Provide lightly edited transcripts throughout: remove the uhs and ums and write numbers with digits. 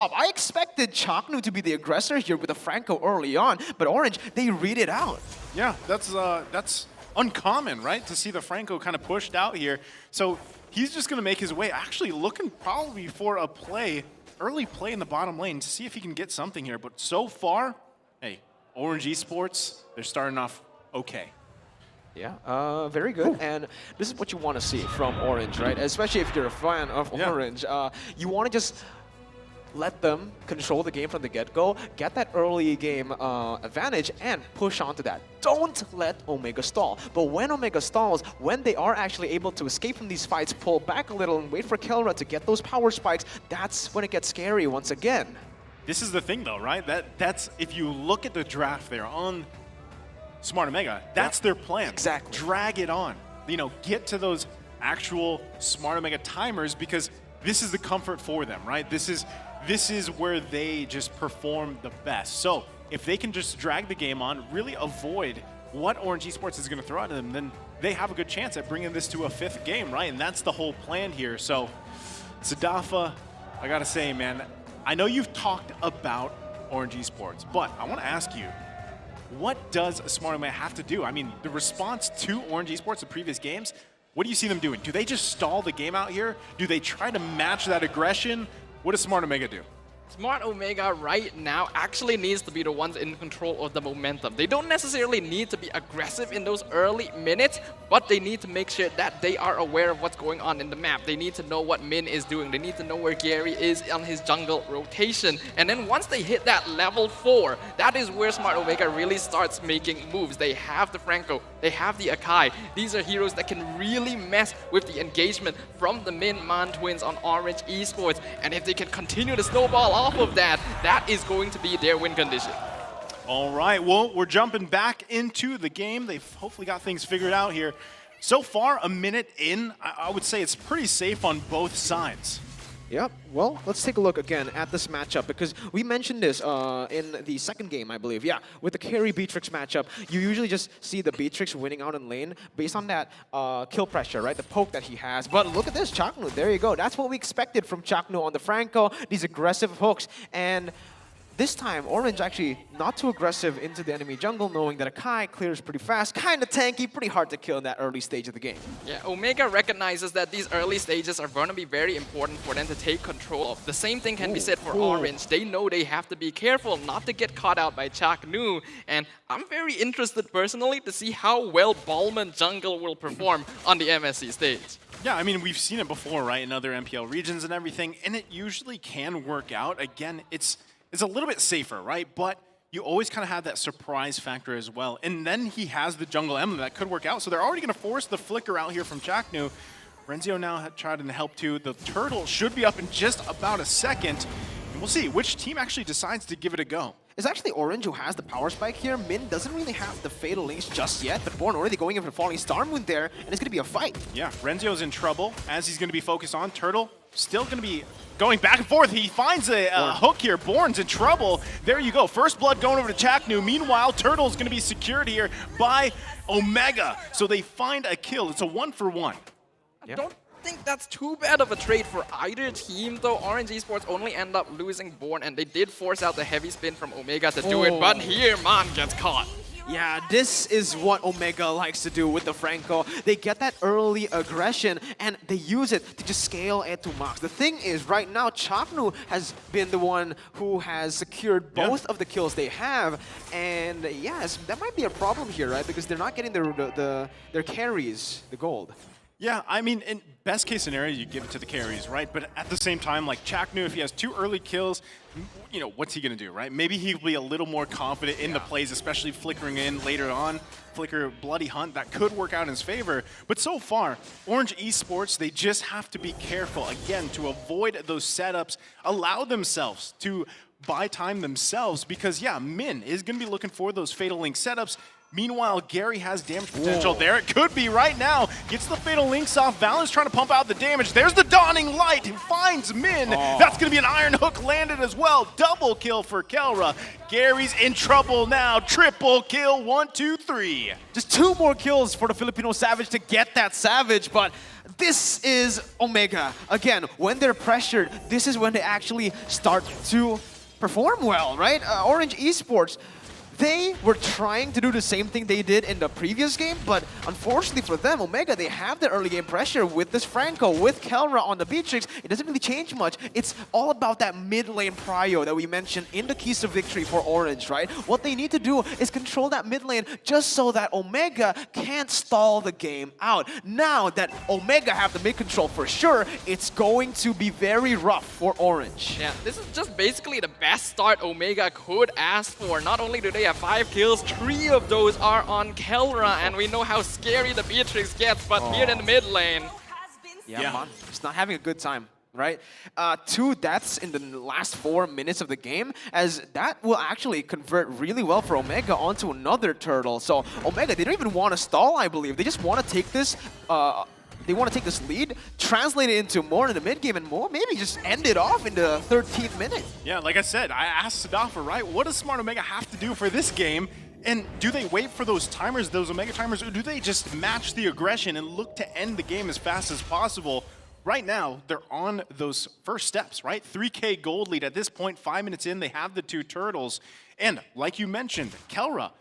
I expected Chaknu to be the aggressor here with the Franco early on, but Orange, they read it out. Yeah, that's uncommon, right? To see the Franco kind of pushed out here. So he's just going to make his way, actually looking probably for a play, early play in the bottom lane to see if he can get something here. But so far, hey, Orange Esports, they're starting off okay. Yeah, very good. And this is what you want to see from Orange, right? Especially if you're a fan of Orange. You want to just let them control the game from the get-go, get that early game advantage, and push onto that. Don't let Omega stall. But when Omega stalls, when they are actually able to escape from these fights, pull back a little and wait for Kelra to get those power spikes, that's when it gets scary once again. This is the thing, though, right? That's if you look at the draft there on Smart Omega, that's their plan. Exactly. Drag it on. You know, get to those actual Smart Omega timers because this is the comfort for them, right? This is where they just perform the best. So if they can just drag the game on, really avoid what Orange Esports is going to throw at them, then they have a good chance at bringing this to a 5th game, right? And that's the whole plan here. So Sadafa, I got to say, man, I know you've talked about Orange Esports, but I want to ask you, what does Smart Omega have to do? I mean, the response to Orange Esports in previous games, what do you see them doing? Do they just stall the game out here? Do they try to match that aggression? What does Smart Omega do? Smart Omega right now actually needs to be the ones in control of the momentum. They don't necessarily need to be aggressive in those early minutes, but they need to make sure that they are aware of what's going on in the map. They need to know what Min is doing. They need to know where Gary is on his jungle rotation. And then once they hit that level 4, that is where Smart Omega really starts making moves. They have the Franco, they have the Akai. These are heroes that can really mess with the engagement from the Min Man twins on Orange Esports. And if they can continue to snowball off of that, that is going to be their win condition. All right, well, we're jumping back into the game. They've hopefully got things figured out here. So far, a minute in, I would say it's pretty safe on both sides. Yep. Well, let's take a look again at this matchup because we mentioned this in the second game, I believe. Yeah, with the carry Beatrix matchup, you usually just see the Beatrix winning out in lane based on that kill pressure, right? The poke that he has. But look at this, Chaknu. There you go. That's what we expected from Chaknu on the Franco, these aggressive hooks. And this time, Orange actually not too aggressive into the enemy jungle, knowing that Akai clears pretty fast, kind of tanky, pretty hard to kill in that early stage of the game. Yeah, Omega recognizes that these early stages are going to be very important for them to take control of. The same thing can be said for Orange. They know they have to be careful not to get caught out by Chaknu, and I'm very interested personally to see how well Ballman jungle will perform on the MSC stage. Yeah, I mean, we've seen it before, right, in other MPL regions and everything, and it usually can work out. Again, it's a little bit safer, right? But you always kind of have that surprise factor as well. And then he has the jungle emblem that could work out. So they're already going to force the flicker out here from Chaknu. Renzio now tried to help too. The turtle should be up in just about a second. And we'll see which team actually decides to give it a go. It's actually Orange who has the power spike here. Min doesn't really have the Fatal Links just yet, but Born already going in for the Falling Star Moon there, and it's going to be a fight. Yeah, Renzio's in trouble as he's going to be focused on. Turtle still going to be going back and forth. He finds a hook here. Born's in trouble. There you go. First blood going over to Chaknu. Meanwhile, Turtle's going to be secured here by Omega. So they find a kill. It's a 1-for-1. I don't think that's too bad of a trade for either team, though. Orange Esports only end up losing Born, and they did force out the heavy spin from Omega to do it, but here, Man gets caught. Yeah, this is what Omega likes to do with the Franco. They get that early aggression and they use it to just scale it to max. The thing is, right now, Chaknu has been the one who has secured both of the kills they have. And yes, that might be a problem here, right? Because they're not getting their carries, the gold. Yeah, I mean, in best case scenario, you give it to the carries, right? But at the same time, like Chaknu, if he has 2 early kills, you know, what's he going to do, right? Maybe he'll be a little more confident in the plays, especially flickering in later on. Flicker, Bloody Hunt, that could work out in his favor. But so far, Orange Esports, they just have to be careful, again, to avoid those setups, allow themselves to buy time themselves, because, yeah, Min is going to be looking for those Fatal Link setups. Meanwhile, Gary has damage potential there. It could be right now. Gets the Fatal Links off. Valen's trying to pump out the damage. There's the Dawning Light. He finds Min. That's going to be an Iron Hook landed as well. Double kill for Kelra. Gary's in trouble now. Triple kill. 1, 2, 3. Just 2 more kills for the Filipino Savage to get that Savage, but this is Omega. Again, when they're pressured, this is when they actually start to perform well, right? Orange Esports, they were trying to do the same thing they did in the previous game, but unfortunately for them, Omega, they have the early game pressure with this Franco, with Kelra on the Beatrix. It doesn't really change much. It's all about that mid lane prio that we mentioned in the keys to victory for Orange, right? What they need to do is control that mid lane just so that Omega can't stall the game out. Now that Omega have the mid control for sure, it's going to be very rough for Orange. Yeah, this is just basically the best start Omega could ask for. Not only do they have 5 kills, 3 of those are on Kelra, and we know how scary the Beatrix gets, but here in the mid lane. Yeah, man, it's not having a good time, right? 2 deaths in the last 4 minutes of the game, as that will actually convert really well for Omega onto another turtle. So Omega, they don't even want to stall, I believe. They just want to take this they want to take this lead, translate it into more in the mid game, and more maybe just end it off in the 13th minute. Yeah, like I said, I asked Sadafa, right, what does Smart Omega have to do for this game? And do they wait for those timers, those Omega timers, or do they just match the aggression and look to end the game as fast as possible? Right now, they're on those first steps, right? 3K gold lead at this point, 5 minutes in, they have the 2 turtles. And like you mentioned, Kelra,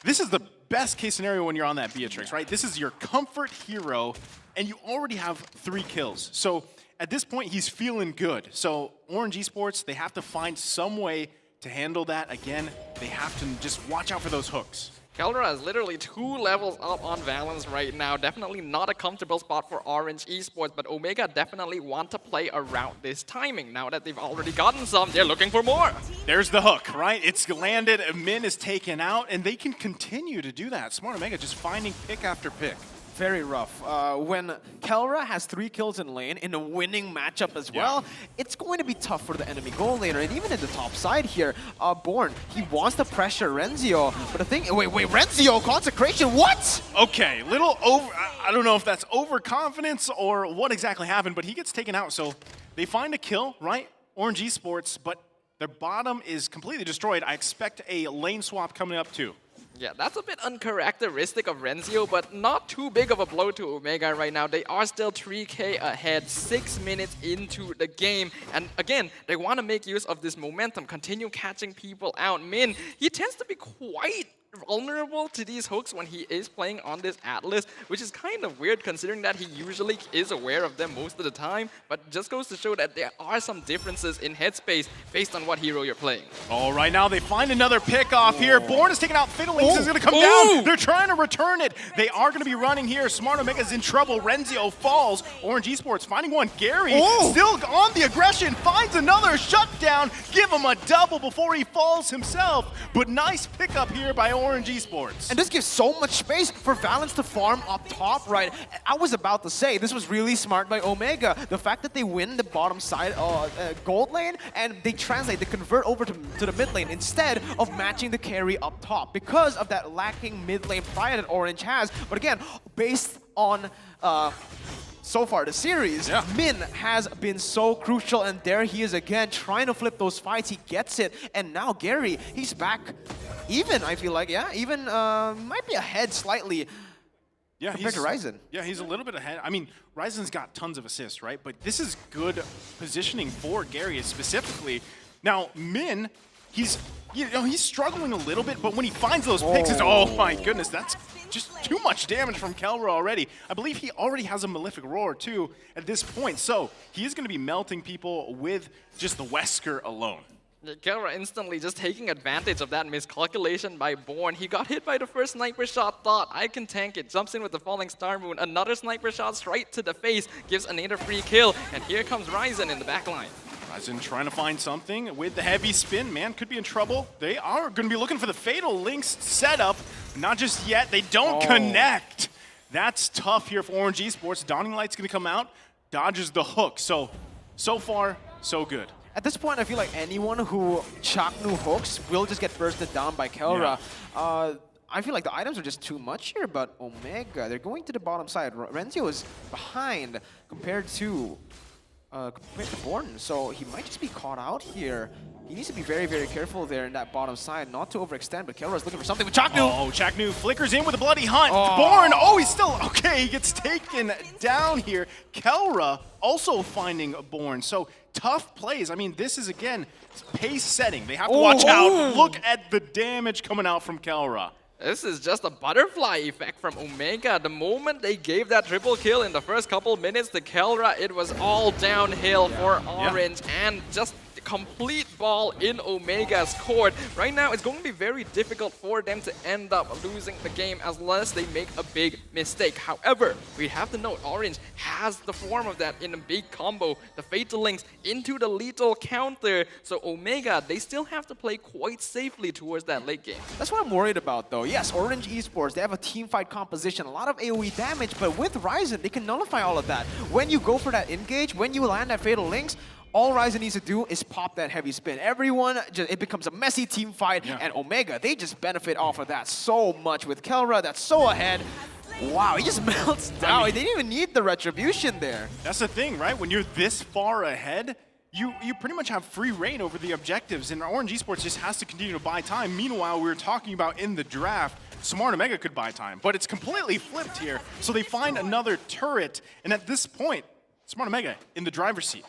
this is the best case scenario when you're on that Beatrix, right? This is your comfort hero, and you already have 3 kills. So at this point, he's feeling good. So Orange Esports, they have to find some way to handle that. Again, they have to just watch out for those hooks. Kelra is literally 2 levels up on Valence right now. Definitely not a comfortable spot for Orange Esports, but Omega definitely want to play around this timing. Now that they've already gotten some, they're looking for more. There's the hook, right? It's landed, Min is taken out, and they can continue to do that. Smart Omega just finding pick after pick. Very rough. When Kelra has 3 kills in lane in a winning matchup as well, it's going to be tough for the enemy goal laner. And even in the top side here, Born, he wants to pressure Renzio. But the thing, wait, Renzio, consecration, what? Okay, little over, I don't know if that's overconfidence or what exactly happened, but he gets taken out. So they find a kill, right? Orange Esports, but their bottom is completely destroyed. I expect a lane swap coming up too. Yeah, that's a bit uncharacteristic of Renzio, but not too big of a blow to Omega right now. They are still 3K ahead, 6 minutes into the game. And again, they want to make use of this momentum, continue catching people out. Min, he tends to be quite vulnerable to these hooks when he is playing on this Atlas, which is kind of weird considering that he usually is aware of them most of the time, but just goes to show that there are some differences in headspace based on what hero you're playing. All right, now they find another pick off here. Born is taking out Fiddlings, is going to come down. They're trying to return it. They are going to be running here. Smart Omega's in trouble. Renzio falls. Orange Esports finding one. Gary still on the aggression, finds another shutdown. Give him a double before he falls himself. But nice pickup here by Orange Esports. And this gives so much space for Valence to farm up top, right? I was about to say, this was really smart by Omega. The fact that they win the bottom side gold lane, and they translate, they convert over to the mid lane instead of matching the carry up top because of that lacking mid lane pride that Orange has. But again, based on so far the series, Min has been so crucial, and there he is again trying to flip those fights. He gets it, and now Gary, he's back even, I feel like, even might be ahead slightly compared to Ryzen. Yeah, he's a little bit ahead. I mean, Ryzen's got tons of assists, right? But this is good positioning for Gary specifically. Now, Min, he's struggling a little bit, but when he finds those picks, it's, oh my goodness, that's just too much damage from Kelra already. I believe he already has a Malefic Roar too at this point, so he is going to be melting people with just the Wesker alone. Kelra instantly just taking advantage of that miscalculation by Born. He got hit by the first sniper shot, thought, I can tank it, jumps in with the falling star moon, another sniper shot straight to the face, gives another free kill, and here comes Ryzen in the backline. Ryzen trying to find something with the heavy spin. Man could be in trouble. They are going to be looking for the Fatal Links setup. Not just yet. They don't connect. That's tough here for Orange Esports. Dawning Light's going to come out, dodges the hook. So far, so good. At this point, I feel like anyone who Chaknu hooks will just get bursted down by Kelra. I feel like the items are just too much here, but Omega, they're going to the bottom side. Renzio is behind compared to Born, so he might just be caught out here. he needs to be very, very careful there in that bottom side, not to overextend, but Kelra's looking for something with Chaknu. Oh, Chaknu flickers in with a bloody hunt. Oh. Born, oh, he's still, okay, he gets taken down here. Kelra also finding Born. So tough plays. I mean, this is, again, pace setting. They have to watch out. Look at the damage coming out from Kelra. This is just a butterfly effect from Omega. The moment they gave that triple kill in the first couple minutes to Kelra, it was all downhill for Orange and just complete ball in Omega's court. Right now, it's going to be very difficult for them to end up losing the game unless they make a big mistake. However, we have to note Orange has the form of that in a big combo. The Fatal Links into the lethal counter. So Omega, they still have to play quite safely towards that late game. That's what I'm worried about, though. Yes, Orange Esports, they have a team fight composition, a lot of AoE damage, but with Ryzen, they can nullify all of that. When you go for that engage, when you land that Fatal Links, all Ryzen needs to do is pop that heavy spin. Everyone, it becomes a messy team fight, and Omega, they just benefit off of that so much with Kelra. That's so ahead. Wow, he just melts down. They didn't even need the retribution there. That's the thing, right? When you're this far ahead, you pretty much have free reign over the objectives, and Orange Esports just has to continue to buy time. Meanwhile, we were talking about in the draft, Smart Omega could buy time, but it's completely flipped here. So they find another turret, and at this point, Smart Omega in the driver's seat.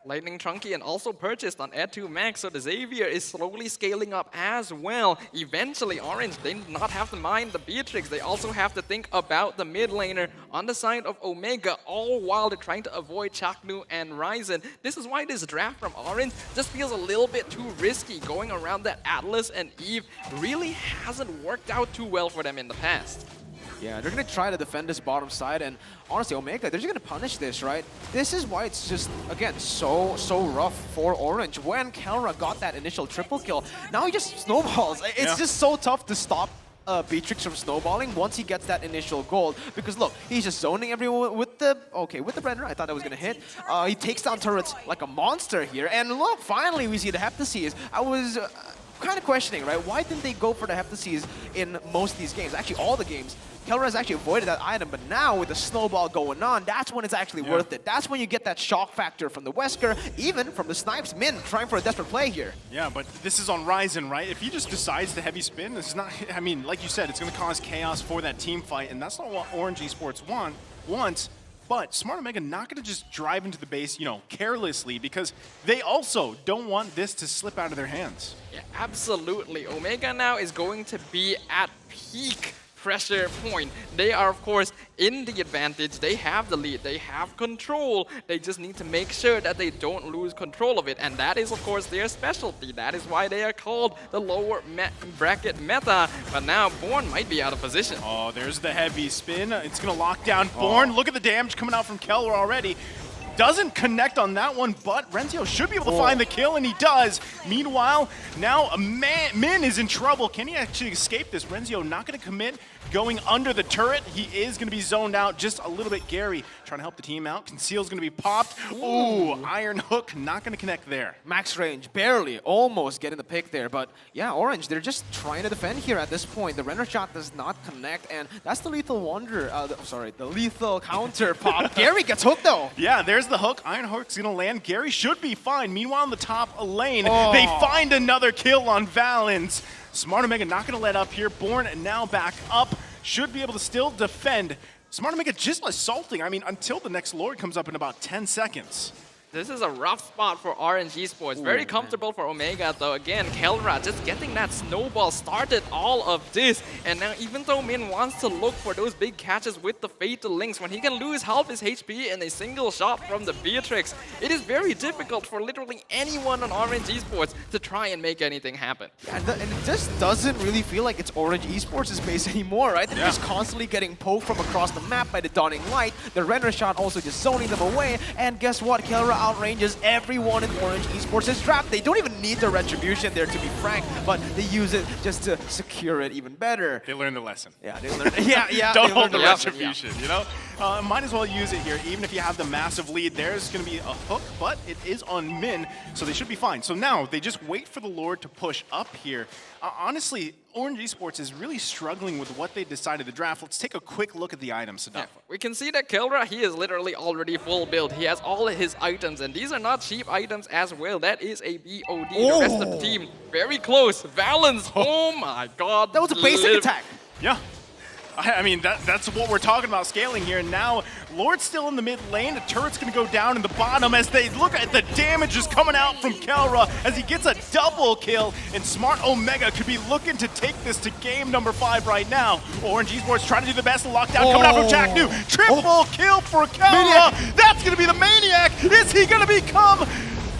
Lightning Trunky and also purchased on Ed 2 Max, so the Xavier is slowly scaling up as well. Eventually, Orange, they not have to mind the Beatrix, they also have to think about the mid laner on the side of Omega, all while they're trying to avoid Chaknu and Ryzen. This is why this draft from Orange just feels a little bit too risky. Going around that Atlas and Eve really hasn't worked out too well for them in the past. Yeah, they're going to try to defend this bottom side, and honestly, Omega, they're just going to punish this, right? This is why it's just, again, so rough for Orange. When Kelra got that initial triple kill, now he just snowballs. It's just so tough to stop Beatrix from snowballing once he gets that initial gold. Because look, he's just zoning everyone with the, with the Brenner, I thought that was going to hit. He takes down turrets like a monster here, and look, finally we see the Heptaseas. I was kind of questioning, right? Why didn't they go for the Heptaseas in most of these games? Actually, all the games. Kelra has actually avoided that item, but now with the snowball going on, that's when it's actually worth it. That's when you get that shock factor from the Wesker, even from the Snipes Min trying for a desperate play here. Yeah, but this is on Ryzen, right? If he just decides to heavy spin, this is not, I mean, like you said, it's going to cause chaos for that team fight, and that's not what Orange Esports wants. But Smart Omega not going to just drive into the base, you know, carelessly, because they also don't want this to slip out of their hands. Yeah, absolutely. Omega now is going to be at peak pressure point. They are, of course, in the advantage. They have the lead. They have control. They just need to make sure that they don't lose control of it. And that is, of course, their specialty. That is why they are called the lower bracket meta. But now Born might be out of position. Oh, there's the heavy spin. It's going to lock down Born. Look at the damage coming out from Kelra already. Doesn't connect on that one, but Renzio should be able to find the kill, and he does. Meanwhile, now Min is in trouble. Can he actually escape this? Renzio not going to commit, going under the turret. He is going to be zoned out just a little bit. Gary trying to help the team out. Conceal's going to be popped. Ooh, Iron Hook not going to connect there. Max range, barely, almost getting the pick there. But yeah, Orange, they're just trying to defend here at this point. The render shot does not connect, and that's the lethal wonder. The lethal counter pop. Gary gets hooked though. Yeah, there's the hook. Iron Hook's going to land. Gary should be fine. Meanwhile, in the top lane, they find another kill on Valens. Smart Omega not going to let up here. Born now back up. Should be able to still defend. Smart Omega just assaulting. I mean, until the next Lord comes up in about 10 seconds. This is a rough spot for Orange Esports. Very comfortable for Omega, though. Again, Kelra just getting that snowball started all of this. And now, even though Min wants to look for those big catches with the Fatal Links, when he can lose half his HP in a single shot from the Beatrix, it is very difficult for literally anyone on Orange Esports to try and make anything happen. Yeah, and it just doesn't really feel like it's Orange Esports' base anymore, right? They're just constantly getting poked from across the map by the Dawning Light. The render shot also just zoning them away. And guess what? Kelra outranges everyone in Orange Esports' draft. They don't even need the retribution there, to be frank, but they use it just to secure it even better. They learned the lesson. Yeah, they learned. Yeah. Don't hold the retribution, you know? Might as well use it here. Even if you have the massive lead, there's going to be a hook, but it is on Min, so they should be fine. So now they just wait for the Lord to push up here. Honestly, Orange Esports is really struggling with what they decided to draft. Let's take a quick look at the items, Sadaf. We can see that Kelra, he is literally already full build. He has all of his items, and these are not cheap items as well. That is a BOD. The rest of the team, very close. Valence, oh my god. That was a basic attack. Yeah. I mean, that's what we're talking about scaling here. Now, Lord's still in the mid lane. The turret's going to go down in the bottom as they look at the damage just coming out from Kelra as he gets a double kill. And Smart Omega could be looking to take this to game number 5 right now. Orange Esports trying to do the best. Lockdown coming out from Jack New. Triple kill for Kelra. That's going to be the Maniac. Is he going to become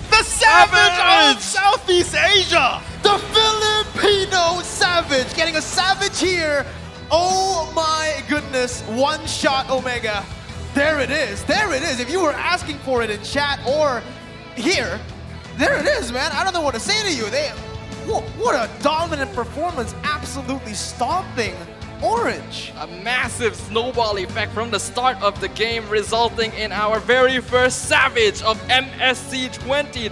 the Savage of Southeast Asia? The Filipino Savage, getting a Savage here. Oh my goodness, one shot Omega. There it is, there it is. If you were asking for it in chat or here, there it is, man. I don't know what to say to you. What a dominant performance, absolutely stomping Orange. A massive snowball effect from the start of the game, resulting in our very first Savage of MSC 2020.